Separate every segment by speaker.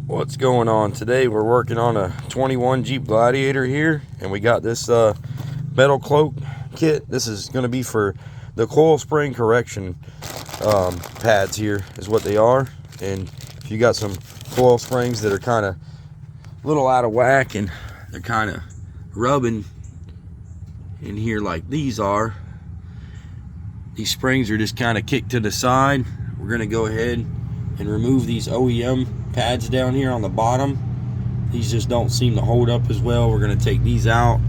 Speaker 1: What's going on today? We're working on a 21 Jeep Gladiator here, and we got this METALCLOAK kit. This is going to be for the coil spring correction pads here is what they are. And if you got some coil springs that are kind of a little out of whack and they're kind of rubbing in here like these are, these springs are just kind of kicked to the side. We're going to go ahead and remove these OEM pads down here on the bottom. These just don't seem to hold up as well. We're going to take these out,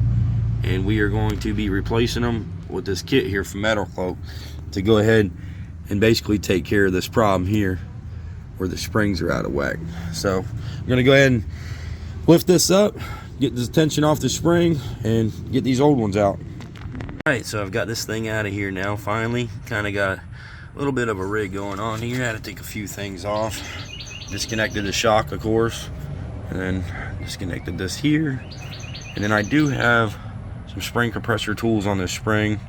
Speaker 1: and we are going to be replacing them with this kit here from METALCLOAK to go ahead and basically take care of this problem here where the springs are out of whack. So I'm going to go ahead and lift this up, get the tension off the spring, and get these old ones out. Alright, so I've got this thing out of here now finally. Kind of got a little bit of a rig going on here. I had to take a few things off. Disconnected the shock, of course, and then disconnected this here. And then I do have some spring compressor tools on this spring.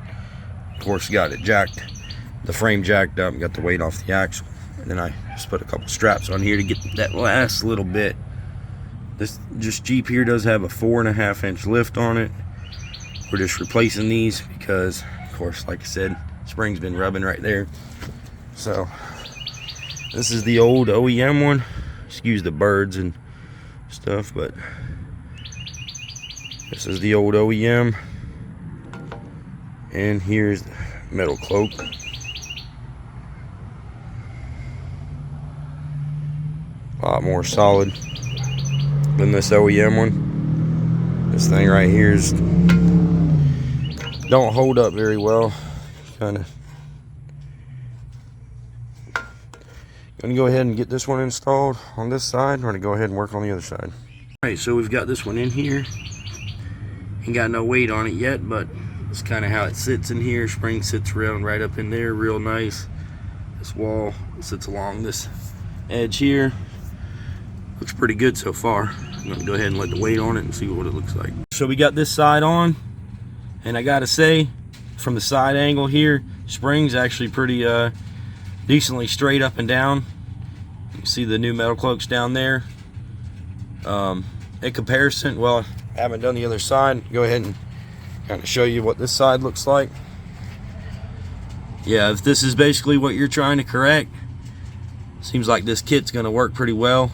Speaker 1: Of course, got it jacked, the frame jacked up, got the weight off the axle. And then I just put a couple straps on here to get that last little bit. This Jeep here does have a 4.5-inch lift on it. We're just replacing these because, of course, like I said, spring's been rubbing right there. So this is the old OEM one. Excuse the birds and stuff, but this is the old OEM. And here's the METALCLOAK. A lot more solid than this OEM one. This thing right here is don't hold up very well. Kind of gonna go ahead and get this one installed on this side. We're gonna go ahead and work on the other side. Alright, so we've got this one in here. Ain't got no weight on it yet, but it's kind of how it sits in here. Spring sits around right up in there, real nice. This wall sits along this edge here. Looks pretty good so far. I'm gonna go ahead and let the weight on it and see what it looks like. So we got this side on, and I gotta say, from the side angle here, spring's actually pretty decently straight up and down. You can see the new METALCLOAKs down there. In comparison, well, I haven't done the other side. Go ahead and kind of show you what this side looks like. Yeah, if this is basically what you're trying to correct, seems like this kit's gonna work pretty well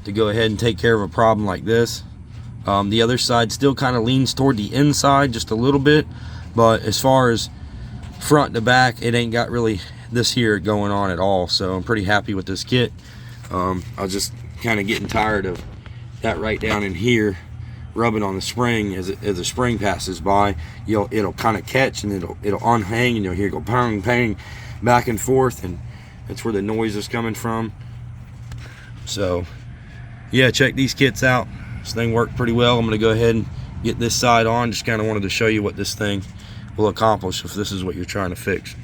Speaker 1: to go ahead and take care of a problem like this. The other side still kind of leans toward the inside just a little bit, but as far as front to back, it ain't got really this here going on at all. So I'm pretty happy with this kit. I was just kind of getting tired of that right down in here rubbing on the spring. As the spring passes by, it'll kind of catch and it'll unhang, and you'll hear it go pang pang back and forth, and that's where the noise is coming from. So yeah, check these kits out. This thing worked pretty well. I'm gonna go ahead and get this side on. Just kind of wanted to show you what this thing will accomplish if this is what you're trying to fix.